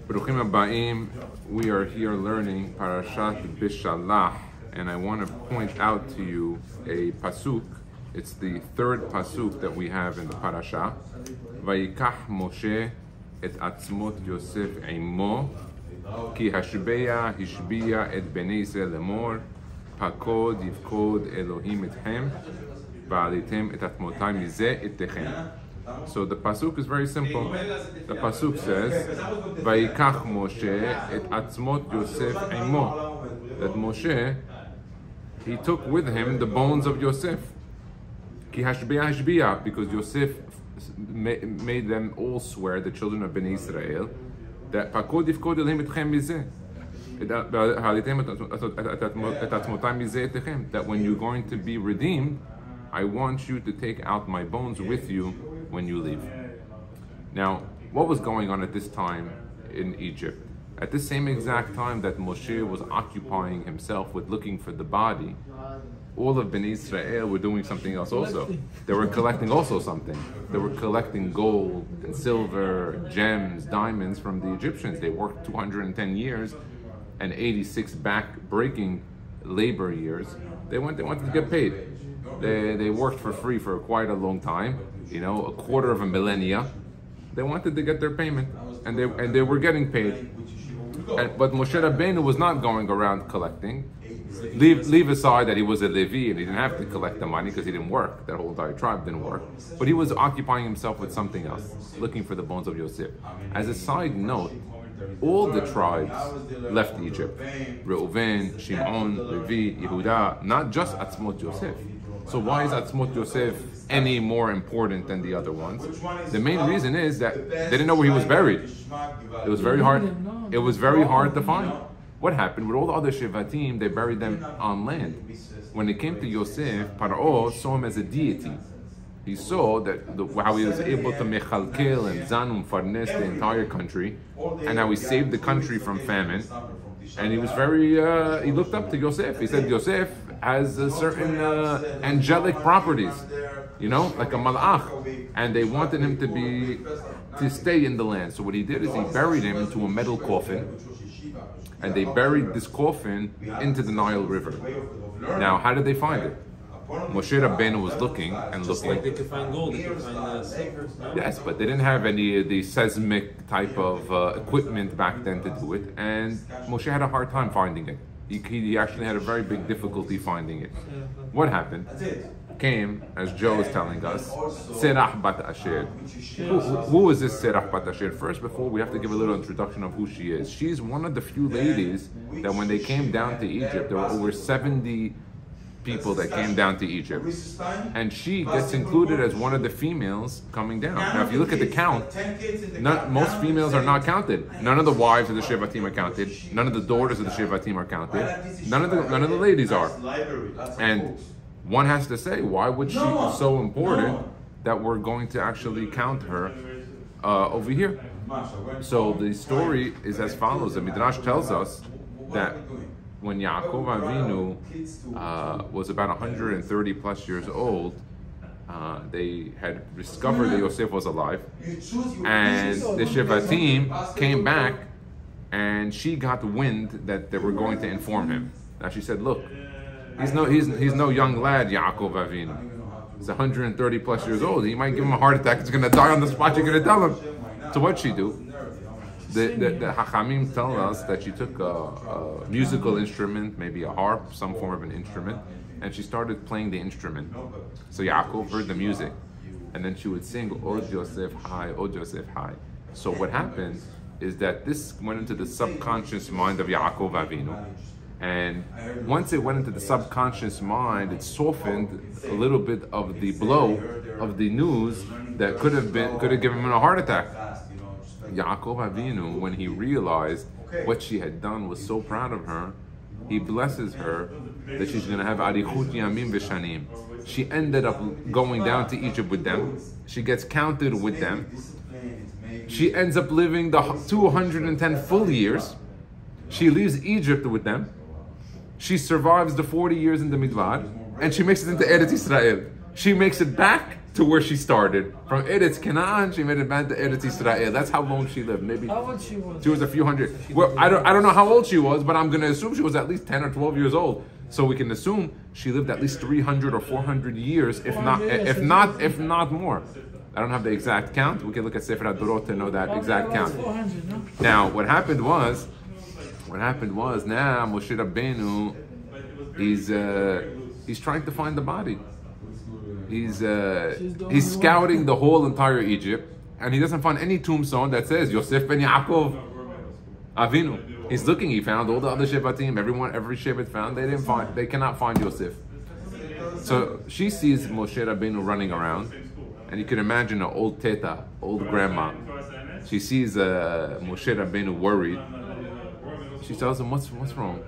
Baruchim Habayim, we are here learning Parashat Beshalah, and I want to point out to you a pasuk. It's the third pasuk that we have in the parasha. Vayikach Moshe et atzmot Yosef imo, ki hashbeya hishbiya et bnei Israel lemor, pakod yivkod Elohim etchem, va'alitem et atmotai mizeh etechem. So the pasuk is very simple. The pasuk says, "Vayikach Moshe et atzmot Yosef imo." That Moshe, he took with him the bones of Yosef. Ki hashbeya hashbiya, because Yosef made them all swear, the children of Bnei Israel, that pakod yifkod Elohim etchem mizeh. That when you're going to be redeemed, I want you to take out my bones with you when you leave. Now, what was going on at this time in Egypt? At the same exact time that Moshe was occupying himself with looking for the body, all of Bnei Israel were doing something else also. They were collecting also something. They were collecting gold and silver, gems, diamonds from the Egyptians. They worked 210 years and 86 back-breaking labor years. They wanted to get paid. They worked for free for quite a long time, a quarter of a millennia. They wanted to get their payment, and they were getting paid. But Moshe Rabbeinu was not going around collecting. Leave aside that he was a Levi and he didn't have to collect the money because he didn't work. That whole entire tribe didn't work. But he was occupying himself with something else, looking for the bones of Yosef. As a side note, all the tribes left Egypt. Reuven, Shimon, Levi, Yehuda, not just Atzmot Yosef. So why is Atzmot Yosef any more important than the other ones? The main reason is that they didn't know where he was buried. It was very hard. It was very hard to find. What happened with all the other Shevatim? They buried them on land. When it came to Yosef, Paro saw him as a deity. He saw that how he was able to mechalkel and zanum farnes the entire country, and how he saved the country from famine. And he was very, he looked up to Yosef. He said, Yosef has certain angelic properties, like a malach. And they wanted him to stay in the land. So what he did is he buried him into a metal coffin. And they buried this coffin into the Nile River. Now, how did they find it? Moshe Rabbeinu was looking and looking. Like they could find gold, they could find silver. Yes, but they didn't have any of the seismic type of equipment back then to do it, and Moshe had a hard time finding it. He actually had a very big difficulty finding it. What happened? Came, as Joe is telling us, Serach bat Asher. Who is this Serach bat Asher? First, before we have to give a little introduction of who she is. She's one of the few ladies that when they came down to Egypt, there were over 70 people that came down to Egypt, and she gets included as one of the females coming down. Now, if you look at the count, most females are not counted. None of the wives of the Shevatim are counted. None of the daughters of the Shevatim are counted. None of the ladies are. And one has to say, why would she be so important that we're going to actually count her over here? So the story is as follows. The Midrash tells us that when Yaakov Avinu was about 130 plus years old, they had discovered that Yosef was alive, and the Shevatim came back, and she got wind that they were going to inform him. Now she said, "Look, he's no young lad, Yaakov Avinu. He's 130 plus years old. He might give him a heart attack. He's going to die on the spot. You're going to tell him." So what'd she do? The Hachamim tell us that she took a musical instrument, maybe a harp, some form of an instrument, and she started playing the instrument. So Yaakov heard the music, and then she would sing, Od Yosef Hai, Od Yosef Hai. So what happened is that this went into the subconscious mind of Yaakov Avinu, and once it went into the subconscious mind, it softened a little bit of the blow of the news that could have given him a heart attack. Yaakov Avinu, when he realized what she had done, was so proud of her. He blesses her that she's going to have arichut yamim v'shanim. She ended up going down to Egypt with them. She gets counted with them. She ends up living the 210 full years. She leaves Egypt with them. She survives the 40 years in the Midbar, and she makes it into Eretz Israel. She makes it back to where she started. From Eretz Canaan, she made it back to Eretz Israel. That's how long she lived. Maybe How old she was? she was a few hundred. Well, I don't know how old she was, but I'm going to assume she was at least 10 or 12 years old. So we can assume she lived at least 300 or 400 years, if not more. I don't have the exact count. We can look at Sefer HaDorot to know that exact count. 400, no? Now, what happened was now Moshe Rabbeinu, he's trying to find the body. He's scouting the whole entire Egypt, and he doesn't find any tombstone that says Yosef ben Yaakov Avinu. He's looking. He found all the other Shevatim. Every Shevat found. They cannot find Yosef. So she sees Moshe Rabbeinu running around, and you can imagine an old teta, old grandma. She sees Moshe Rabbeinu worried. She tells him, "What's wrong?"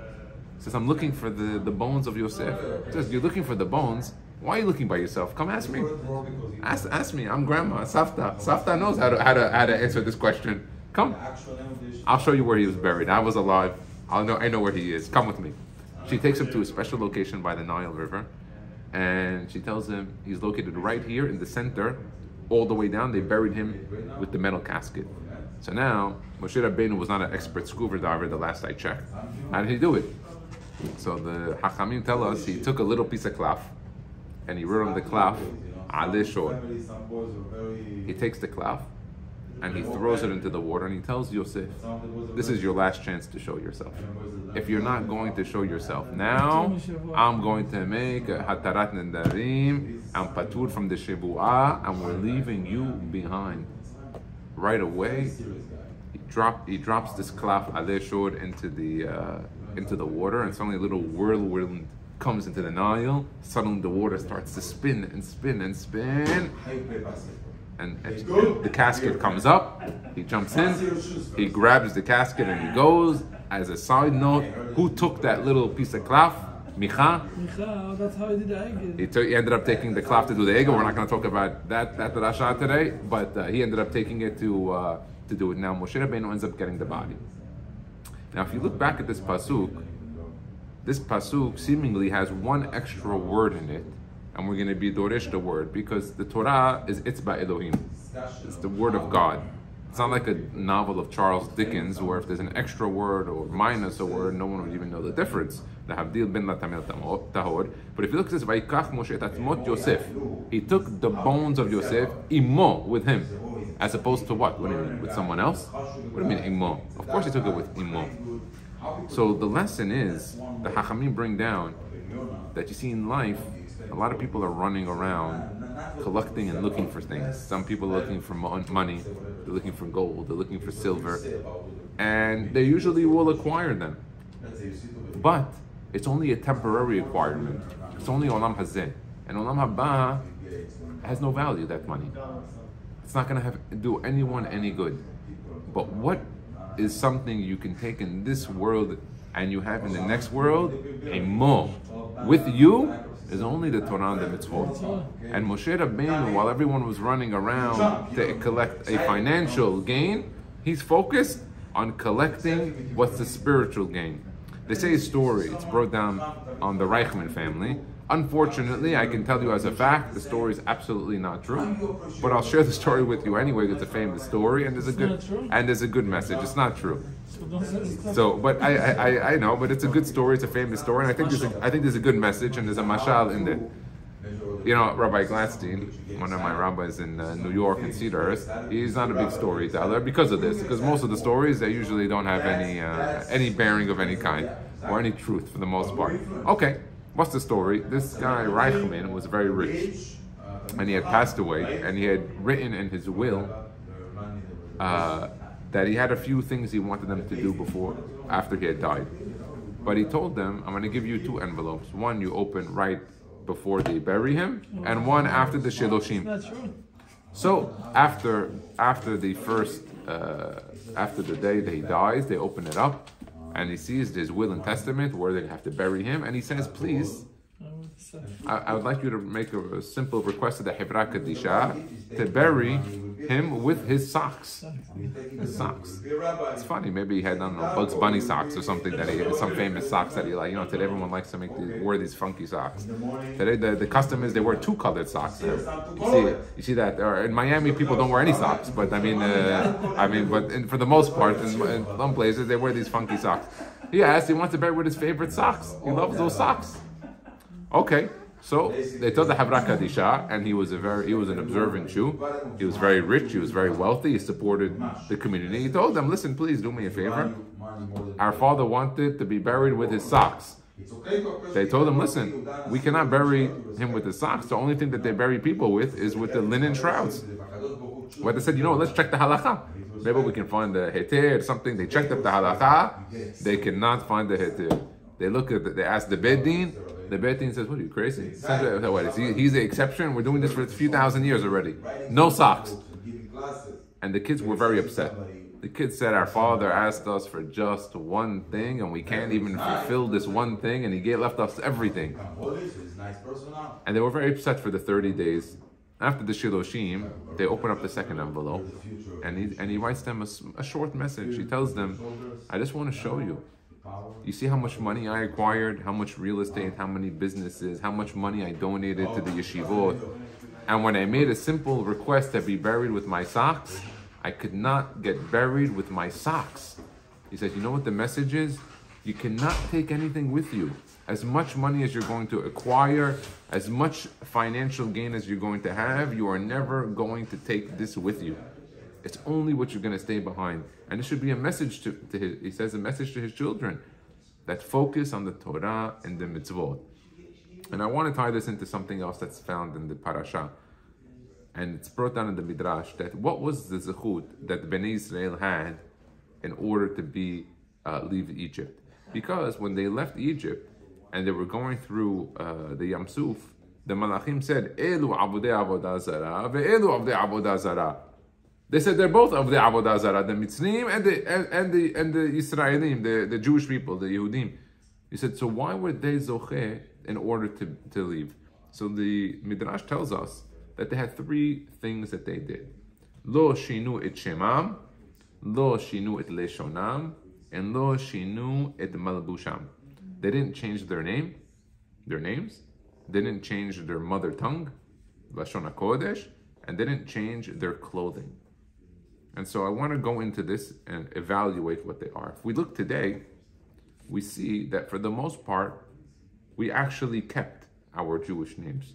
He says, "I'm looking for the bones of Yosef." He says, "You're looking for the bones? Why are you looking by yourself? Come ask me. Ask me. I'm grandma. Safta. Safta knows how to answer this question. Come. I'll show you where he was buried. I was alive. I know where he is. Come with me." She takes him to a special location by the Nile River, and she tells him he's located right here in the center. All the way down, they buried him with the metal casket. So now, Moshe Rabbeinu was not an expert scuba diver the last I checked. How did he do it? So the Hachamim tell us he took a little piece of cloth, and he wrote on the cloth, Ale Shor. He takes the cloth, and he throws it into the water, and he tells Yosef, "This is your last chance to show yourself. If you're not going to show yourself now, I'm going to make a Hatarat Nedarim, and Patur from the Shebu'ah, and we're leaving you behind." Right away, he drops this cloth Ale Shor into the water, and suddenly a little whirlwind comes into the Nile. Suddenly the water starts to spin and spin and spin. And the casket comes up, he jumps in, he grabs the casket and he goes. As a side note, who took that little piece of cloth? Micha. That's how he did the egg. He ended up taking the cloth to do the egg. We're not going to talk about that Rasha today, but he ended up taking it to do it. Now Moshe Rabbeinu ends up getting the body. Now if you look back at this pasuk seemingly has one extra word in it, and we're going to be Doresh the word, because the Torah is Itzba Elohim. It's the word of God. It's not like a novel of Charles Dickens where if there's an extra word or minus a word, no one would even know the difference. The Havdil ben Latamel Tahor. But if you look at this, Vaikach Moshe et Atzmot Yosef. He took the bones of Yosef, Imo, with him. As opposed to what? What do you mean? With someone else? What do you mean Imo? Of course he took it with Imo. So the lesson is, the Hachamim bring down that you see in life, a lot of people are running around collecting and looking for things. Some people are looking for money, they're looking for gold, they're looking for silver, and they usually will acquire them. But it's only a temporary acquirement. It's only Olam Hazeh. And Olam Haba has no value, that money. It's not going to do anyone any good. But what is something you can take in this world and you have in the next world? A mo. With you is only the Torah and the mitzvot. And Moshe Rabbeinu, while everyone was running around to collect a financial gain, he's focused on collecting what's the spiritual gain. They say a story, it's brought down on the Reichman family. Unfortunately, I can tell you as a fact, the story is absolutely not true. But I'll share the story with you anyway. It's a famous story, and there's a good message. It's not true. So, but I know, but it's a good story. It's a famous story, and I think there's a good message, and there's a mashal in there. You know, Rabbi Gladstein, one of my rabbis in New York and Cedarhurst, he's not a big storyteller because of this. Because most of the stories, they usually don't have any bearing of any kind or any truth for the most part. Okay. What's the story? This guy, Reichman, was very rich, and he had passed away, and he had written in his will that he had a few things he wanted them to do after he had died. But he told them, I'm going to give you 2 envelopes. One you open right before they bury him, and one after the Shiloshim. That's true. So after the day that he dies, they open it up, and he sees his will and testament where they have to bury him, and he says, please, I would like you to make a simple request to the Hebra Kadisha to bury him with his socks. His socks. It's funny. Maybe he had, I don't know, Bugs Bunny socks or something that he had, some famous socks that he like. You know, today everyone likes to wear these funky socks. Today the custom is they wear two colored socks. You see that? Or in Miami, people don't wear any socks, but for the most part, in some places they wear these funky socks. He wants to bury with his favorite socks. He loves those socks. Okay. So they told the Havra Kadisha, and he was an observant Jew. He was very rich. He was very wealthy. He supported the community. He told them, "Listen, please do me a favor. Our father wanted to be buried with his socks." They told him, "Listen, we cannot bury him with his socks. The only thing that they bury people with is with the linen shrouds." Well, they said, let's check the halakha. Maybe we can find the heter or something. They checked up the halakha. They cannot find the heter. They asked the Beit Din. The Beit Din says, "What are you, crazy? He's the exception. We're doing this for a few thousand years already. No socks." And the kids were very upset. The kids said, "Our father asked us for just one thing, and we can't even fulfill this one thing, and he left us everything." And they were very upset for the 30 days. After the Shiloshim, they open up the second envelope, and he writes them a short message. He tells them, "I just want to show you. You see how much money I acquired, how much real estate, how many businesses, how much money I donated to the yeshivot. And when I made a simple request to be buried with my socks, I could not get buried with my socks." He said, "You know what the message is? You cannot take anything with you. As much money as you're going to acquire, as much financial gain as you're going to have, you are never going to take this with you. It's only what you're going to stay behind." And it should be a message to his, he says, a message to his children that focus on the Torah and the mitzvot. And I want to tie this into something else that's found in the Parashat. And it's brought down in the Midrash that what was the zechut that Bnei Israel had in order to leave Egypt? Because when they left Egypt and they were going through the Yam Suf, the Malachim said, "Elu avudei avodah zara, ve'elu avudei avodah zara." They said they're both of the Avodah Zarah, the Mitzrim and the Israelim, the Jewish people, the Yehudim. He said, so why were they zocheh in order to leave? So the Midrash tells us that they had three things that they did. Lo shinu et shemam, lo shinu et leshonam, and lo shinu et malbusham. They didn't change their names. They didn't change their mother tongue, Lashon HaKodesh, and they didn't change their clothing. And so I want to go into this and evaluate what they are. If we look today, we see that for the most part, we actually kept our Jewish names.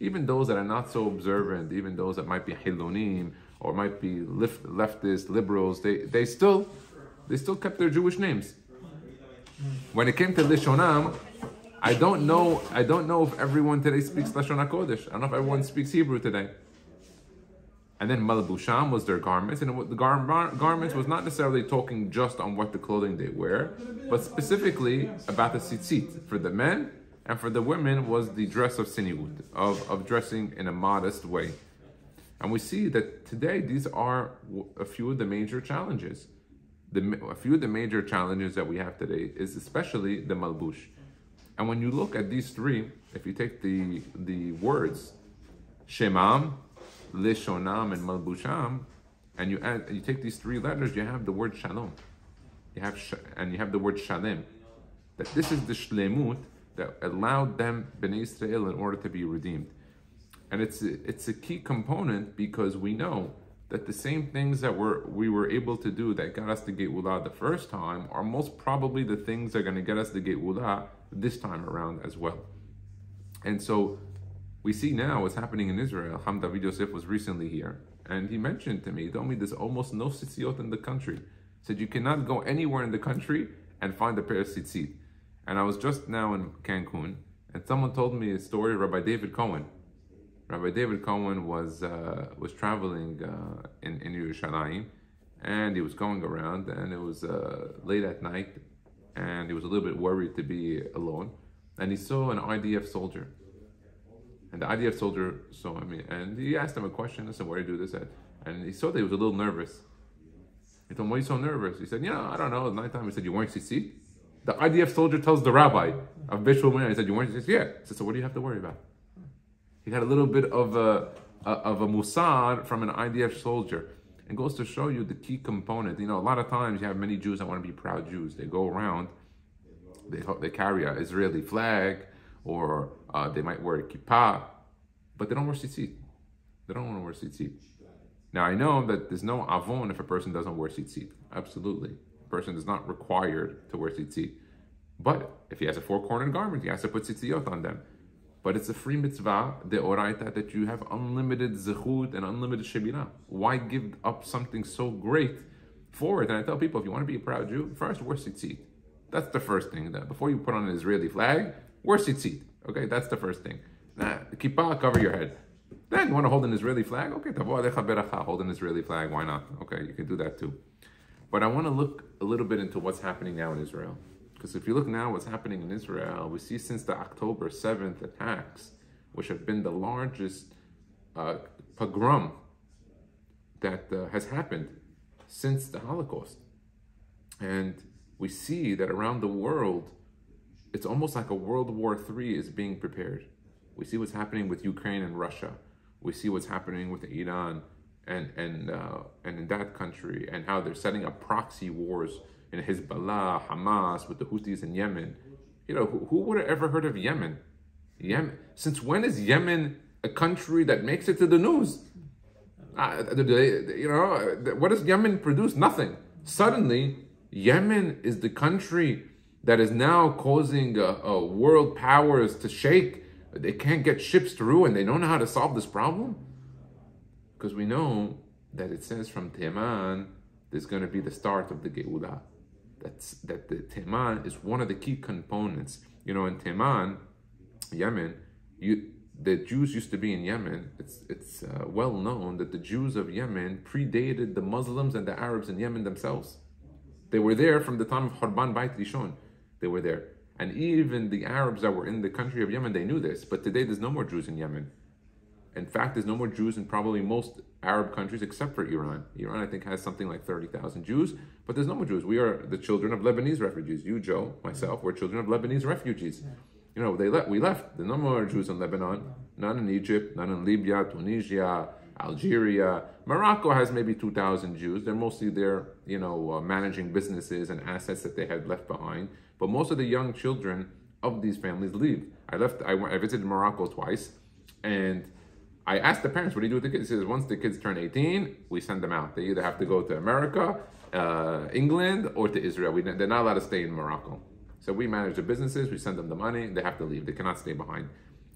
Even those that are not so observant, even those that might be Hilonim or might be leftist, liberals, they still kept their Jewish names. When it came to Lishonam, I don't know if everyone today speaks Lashon HaKodesh. I don't know if everyone speaks Hebrew today. And then Malbusham was their garments, and the garments was not necessarily talking just on what the clothing they wear, but specifically about the tzitzit. For the men and for the women was the dress of siniut, of dressing in a modest way. And we see that today these are a few of the major challenges. A few of the major challenges that we have today is especially the malbush. And when you look at these three, if you take the words Shemam, Lishonam, and Malbusham, and you take these three letters, you have the word Shalom. You have the word Shalem. That this is the shlemut that allowed them, Bnei Israel, in order to be redeemed. And it's a key component because we know that the same things that we were able to do that got us the Geulah the first time are most probably the things that are going to get us the Geulah this time around as well. And so we see now what's happening in Israel. Ham David Yosef was recently here, and he mentioned to me, he told me there's almost no tzitziot in the country. He said you cannot go anywhere in the country and find a pair of tzitzit. And I was just now in Cancun, and someone told me a story of Rabbi David Cohen. Rabbi David Cohen was traveling in Yerushalayim, and he was going around, and it was late at night, and he was a little bit worried to be alone, and he saw an IDF soldier. And the IDF soldier saw him, and he asked him a question. I said, "Where do you do this at?" And he saw that he was a little nervous. He told him, "Why are you so nervous?" He said, "I don't know. At nighttime." He said, "You weren't tzitzit?" The IDF soldier tells the rabbi of Beshalah, he said, "You weren't tzitzit?" "Yeah." He said, "So what do you have to worry about?" He had a little bit of of a Mossad from an IDF soldier. It goes to show you the key component. A lot of times you have many Jews that want to be proud Jews. They go around, they carry an Israeli flag, or they might wear a kippah, but they don't wear tzitzit. They don't want to wear tzitzit. Now, I know that there's no avon if a person doesn't wear tzitzit. Absolutely. A person is not required to wear tzitzit. But if he has a four-cornered garment, he has to put tzitziyot on them. But it's a free mitzvah, deoraita, that you have unlimited zechut and unlimited shebirah. Why give up something so great for it? And I tell people, if you want to be a proud Jew, first wear tzitzit. That's the first thing. That before you put on an Israeli flag, wear tzitzit. Okay, that's the first thing. Kippah, cover your head. Then you want to hold an Israeli flag? Okay, hold an Israeli flag. Why not? Okay, you can do that too. But I want to look a little bit into what's happening now in Israel. Because if you look now what's happening in Israel, we see since the October 7th attacks, which have been the largest pogrom that has happened since the Holocaust. And we see that around the world, it's almost like a World War III is being prepared. We see what's happening with Ukraine and Russia. We see what's happening with Iran and in that country, and how they're setting up proxy wars in Hezbollah, Hamas, with the Houthis in Yemen. Who would have ever heard of Yemen? Since when is Yemen a country that makes it to the news? What does Yemen produce? Nothing. Suddenly, Yemen is the country that is now causing world powers to shake. They can't get ships through, and they don't know how to solve this problem. Because we know that it says from Teman, there's going to be the start of the Geulah. That the Teman is one of the key components. In Teman, Yemen, the Jews used to be in Yemen. It's well known that the Jews of Yemen predated the Muslims and the Arabs in Yemen themselves. They were there from the time of Harban Bait Rishon. They were there. And even the Arabs that were in the country of Yemen, they knew this. But today, there's no more Jews in Yemen. In fact, there's no more Jews in probably most Arab countries except for Iran. Iran, I think, has something like 30,000 Jews, but there's no more Jews. We are the children of Lebanese refugees. You, Joe, myself, we're children of Lebanese refugees. We left. There's no more Jews in Lebanon, none in Egypt, none in Libya, Tunisia, Algeria. Morocco has maybe 2,000 Jews. They're mostly there, managing businesses and assets that they had left behind. But most of the young children of these families leave. I visited Morocco twice, and I asked the parents, what do you do with the kids? He says, once the kids turn 18, we send them out. They either have to go to America, England, or to Israel. They're not allowed to stay in Morocco. So we manage the businesses, we send them the money, they have to leave. They cannot stay behind.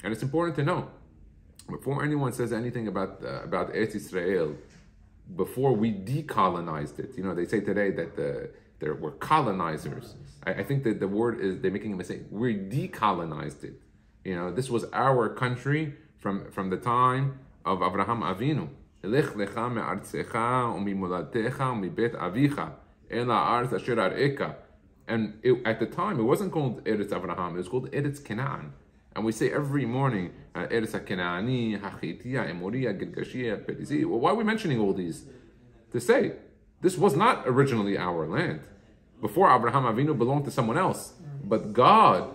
And it's important to know, before anyone says anything about Eretz Israel, before we decolonized it, they say today that we're colonizers. I think that the word is, they're making a mistake. We decolonized it. This was our country from the time of Avraham Avinu. Lech lecha me'artzecha u'mimolatecha u'mibet avicha ela arz asher ar'eka. And at the time, it wasn't called Eretz Avraham. It was called Eretz Canaan. And we say every morning, Eretz HaKenaani, HaChitiya, Emoriya, Girgashiya, Perizi. Well, why are we mentioning all these? To say, this was not originally our land. Before Avraham Avinu belonged to someone else. But God,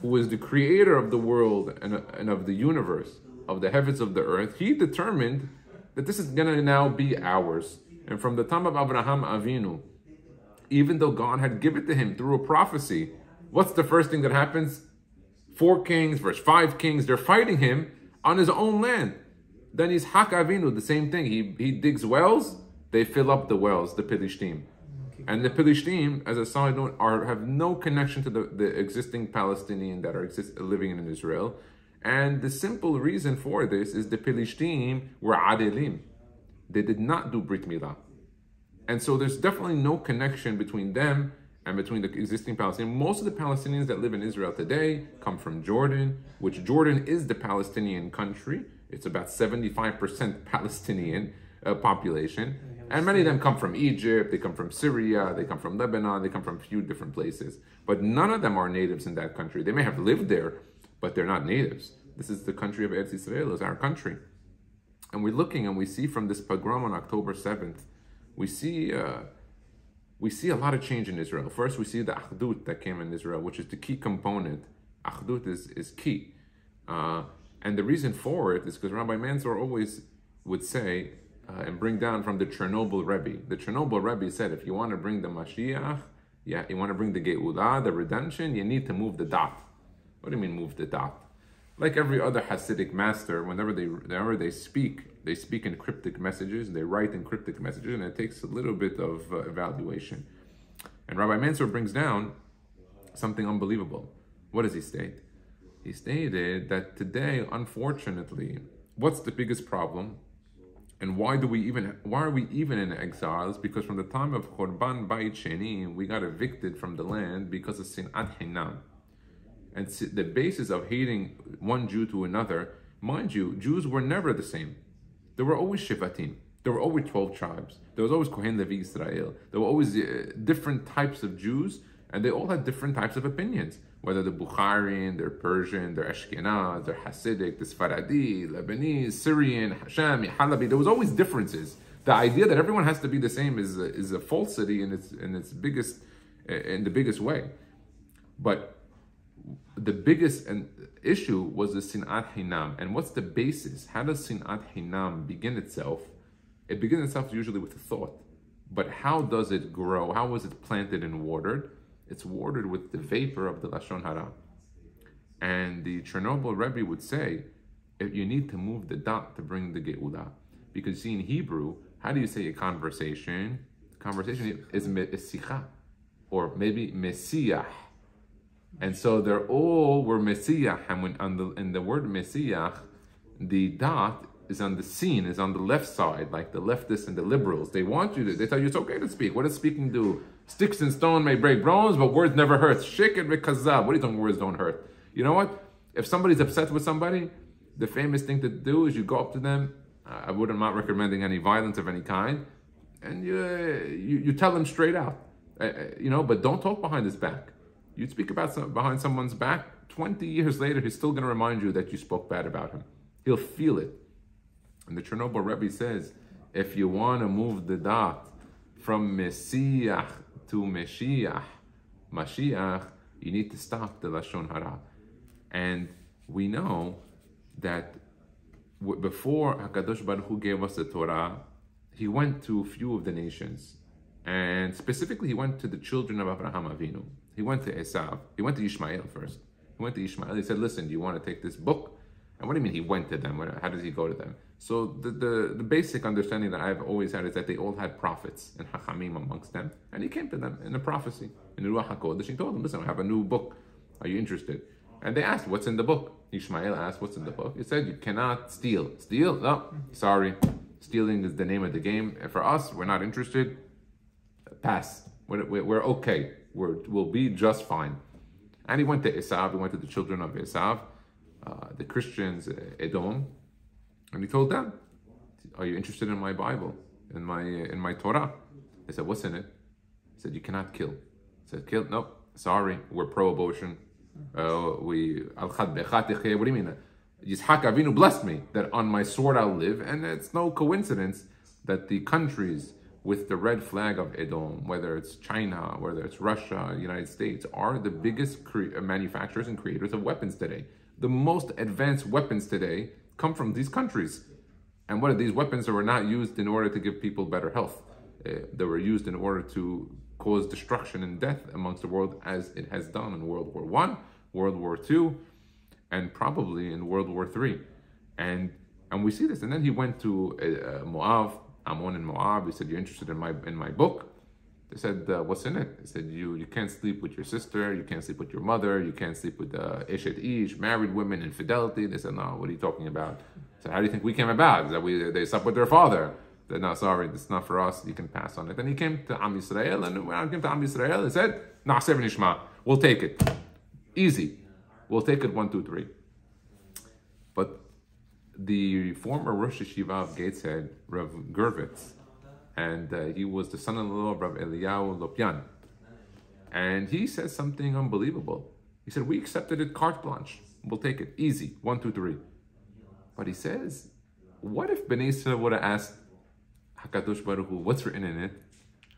who is the creator of the world and of the universe, of the heavens of the earth, he determined that this is going to now be ours. And from the time of Avraham Avinu, even though God had given it to him through a prophecy, what's the first thing that happens? 4 kings versus 5 kings, they're fighting him on his own land. Then Yitzhak Avinu, the same thing. He digs wells, they fill up the wells, the Pilishtim. And the Pilishtim, as a side note, have no connection to the existing Palestinian that are living in Israel. And the simple reason for this is the Pilishtim were Adelim. They did not do Brit Milah. And so there's definitely no connection between them and between the existing Palestinians. Most of the Palestinians that live in Israel today come from Jordan, which Jordan is the Palestinian country. It's about 75% Palestinian population. And many of them come from Egypt, they come from Syria, they come from Lebanon, they come from a few different places. But none of them are natives in that country. They may have lived there, but they're not natives. This is the country of Eretz Israel, is our country. And we're looking and we see from this pogrom on October 7th, we see a lot of change in Israel. First, we see the Achdut that came in Israel, which is the key component. Achdut is key. And the reason for it is because Rabbi Mansour always would say and bring down from the Chernobyl Rebbe. The Chernobyl Rebbe said, if you want to bring the Mashiach, you want to bring the Geulah, the redemption, you need to move the dot. What do you mean move the dot? Like every other Hasidic master, whenever they speak in cryptic messages, they write in cryptic messages, and it takes a little bit of evaluation. And Rabbi Mansour brings down something unbelievable. What does he state? He stated that today, unfortunately, what's the biggest problem? And why are we even in exiles? Because from the time of Chorban Bayit Sheni, we got evicted from the land because of Sinat Hinam. And the basis of hating one Jew to another, mind you, Jews were never the same. There were always Shivatim. There were always 12 tribes. There was always Kohen Levi Israel. There were always different types of Jews, and they all had different types of opinions. Whether they're Bukharian, they're Persian, they're Ashkenaz, they're Hasidic, they're Sfaradi, Lebanese, Syrian, Hashami, Halabi. There was always differences. The idea that everyone has to be the same is a falsity in the biggest way. But the biggest issue was the Sinat Hinam. And what's the basis? How does Sinat Hinam begin itself? It begins itself usually with a thought. But how does it grow? How was it planted and watered? It's watered with the vapor of the Lashon Hara. And the Chernobyl Rebbe would say, if you need to move the dot to bring the Geulah. Because see, in Hebrew, how do you say a conversation? Conversation is sicha, or maybe Messiah. And so they're all were Messiah. And in the word Messiah, the dot is on the scene, is on the left side, like the leftists and the liberals. They tell you it's okay to speak. What does speaking do? Sticks and stone may break bones, but words never hurt. Shik it v'kazab. What are you talking words don't hurt? You know what? If somebody's upset with somebody, the famous thing to do is you go up to them. I'm not recommending any violence of any kind. And you tell them straight out. But don't talk behind his back. You speak about behind someone's back, 20 years later, he's still going to remind you that you spoke bad about him. He'll feel it. And the Chernobyl Rebbe says, if you want to move the dot from Messiah to Mashiach, you need to stop the Lashon Hara. And we know that before HaKadosh Baruch Hu gave us the Torah, he went to a few of the nations. And specifically, he went to the children of Abraham Avinu. He went to Esav. He went to Ishmael first. He went to Ishmael. He said, listen, do you want to take this book? And what do you mean he went to them? How does he go to them? So the basic understanding that I've always had is that they all had prophets and Hachamim amongst them. And he came to them in a prophecy. In the Ruach HaKodesh, he told them, listen, I have a new book. Are you interested? And they asked, what's in the book? Ishmael asked, what's in the book? He said, you cannot steal. Steal? No, sorry. Stealing is the name of the game. And for us, we're not interested. Pass. We're okay. We'll be just fine. And he went to Esav. He went to the children of Esav, the Christians, Edom, and he told them, "Are you interested in my Bible, in my Torah?" They said, "What's in it?" He said, "You cannot kill." He said, "Kill? No, sorry. We're pro-abortion. What do you mean? Yitzhak Avinu blessed me that on my sword I'll live, and it's no coincidence that the countries with the red flag of Edom, whether it's China, whether it's Russia, United States, are the biggest manufacturers and creators of weapons today. The most advanced weapons today come from these countries. And what are these weapons that were not used in order to give people better health? They were used in order to cause destruction and death amongst the world, as it has done in World War I, World War II, and probably in World War III. And we see this. And then he went to Moab, Ammon and Moab. He said, "You're interested in my book?" They said, "What's in it?" He said, you can't sleep with your sister, you can't sleep with your mother, you can't sleep with Eshet Ish, married women, infidelity. They said, "No, what are you talking about?" So how do you think we came about? That they slept with their father. They said, "No, sorry, it's not for us, you can pass on it." Then he came to Am Yisrael, and when I came to Am Yisrael, he said, "Na'aseh v'nishma, we'll take it. Easy. We'll take it 1, 2, 3. But the former Rosh Yeshiva of Gateshead, Rav Gervitz, and he was the son-in-law of Rav Eliyahu Lopyan. And he says something unbelievable. He said, "We accepted it carte blanche. We'll take it. Easy. 1, 2, 3. But he says, what if Bnei Israel would have asked HaKadosh Baruch Hu, what's written in it?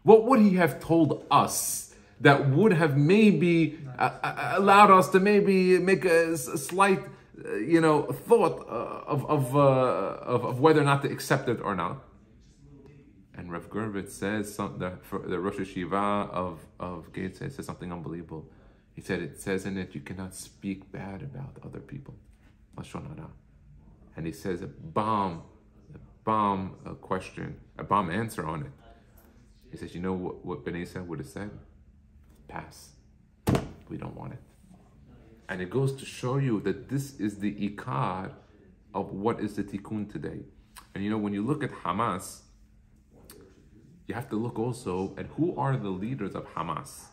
What would he have told us that would have maybe allowed us to maybe make a slight thought of whether or not to accept it or not. And Rav Gurvitz says the Rosh Yeshiva of Gates says something unbelievable. He said it says in it you cannot speak bad about other people. Lashon hara. And he says a bomb question, a bomb answer on it. He says, you know what Ben Isa would have said? Pass. We don't want it. And it goes to show you that this is the ikar of what is the tikkun today. And when you look at Hamas, you have to look also at who are the leaders of Hamas.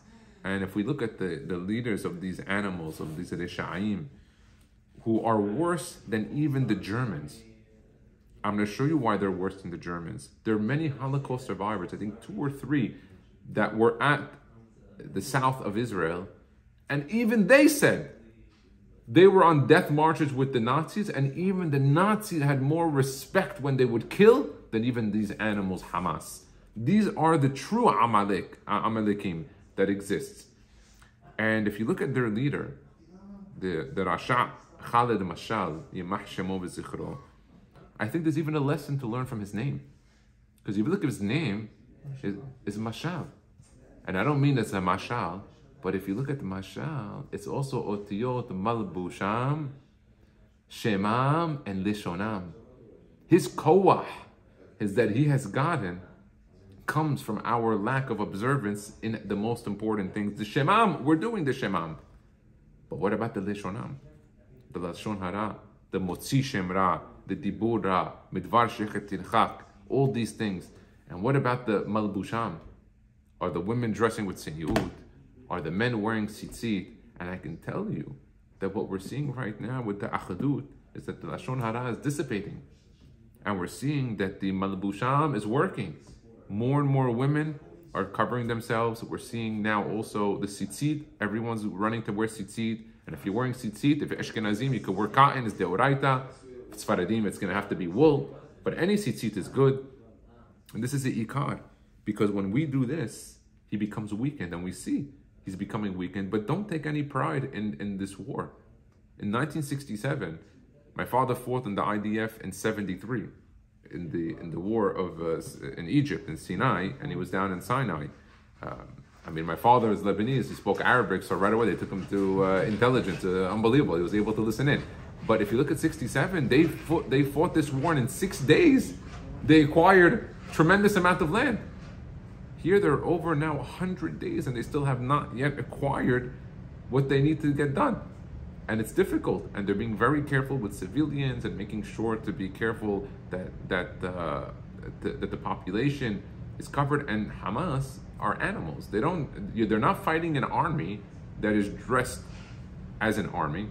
And if we look at the leaders of these animals, of these Resha'im, who are worse than even the Germans. I'm going to show you why they're worse than the Germans. There are many Holocaust survivors, I think 2 or 3, that were at the south of Israel, and even they said they were on death marches with the Nazis, and even the Nazis had more respect when they would kill than even these animals, Hamas. These are the true Amalekim that exists. And if you look at their leader, the Rasha, Khalid Mashal, Yimach Shemo v'zichro, I think there's even a lesson to learn from his name. Because if you look at his name, is Mashal. And I don't mean it's a Mashal, but if you look at the Mashal, it's also Otiyot Malbusham, Shemam, and Lishonam. His Kowah is that he has gotten comes from our lack of observance in the most important things. The Shemam, we're doing the Shemam. But what about the Lishonam? The Lashon Hara, the Motzi Shemra, the Dibur Ra, Midvar Shechet Tirchak, all these things. And what about the Malbusham? Are the women dressing with Sinyut? Are the men wearing tzitzit? And I can tell you that what we're seeing right now with the Achadut is that the Lashon Hara is dissipating. And we're seeing that the Malbusham is working. More and more women are covering themselves. We're seeing now also the tzitzit. Everyone's running to wear tzitzit. And if you're wearing tzitzit, if you're Ashkenazim, you could wear cotton, it's deoraita. If it's Faradim, it's going to have to be wool. But any tzitzit is good. And this is the ikar. Because when we do this, he becomes weakened. And we see he's becoming weakened. But don't take any pride in this war. In 1967, my father fought in the IDF in 73. In the war of in Egypt, in Sinai, and he was down in Sinai. My father is Lebanese, he spoke Arabic, so right away they took him to intelligence, unbelievable, he was able to listen in. But if you look at 67, they fought this war, and in 6 days, they acquired tremendous amount of land. Here they're over now 100 days, and they still have not yet acquired what they need to get done. And it's difficult, and they're being very careful with civilians and making sure to be careful that the population is covered. And Hamas are animals. They're not fighting an army that is dressed as an army.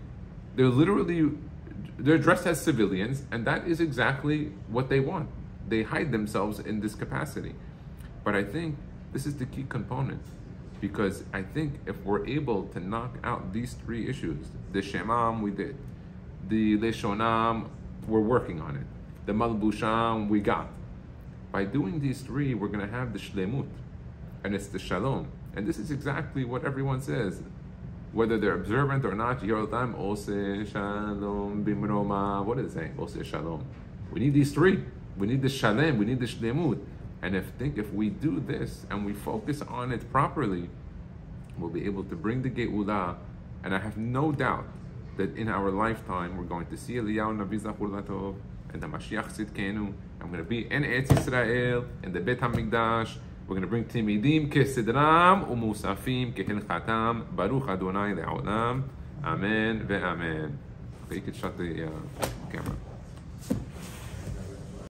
They're dressed as civilians, and that is exactly what they want. They hide themselves in this capacity. But I think this is the key component. Because I think if we're able to knock out these 3 issues, the Shemam we did, the Leshonam, we're working on it, the Malbusham we got. By doing these 3, we're going to have the Shlemut, and it's the Shalom. And this is exactly what everyone says. Whether they're observant or not, you hear all the time, Ose Shalom Bimroma. What is it saying? Ose Shalom. We need these 3. We need the Shalem, we need the Shlemut. And if we do this and we focus on it properly, we'll be able to bring the Geulah. And I have no doubt that in our lifetime we're going to see Eliyahu Navi Zachur Latov and the Mashiach Tzidkenu. I'm going to be in Eretz Israel, in the Beit HaMikdash. We're going to bring Timidim Kesidram Umusafim Kehilchatam Baruch Adonai Le'olam. Amen ve'amen. Okay, you can shut the camera.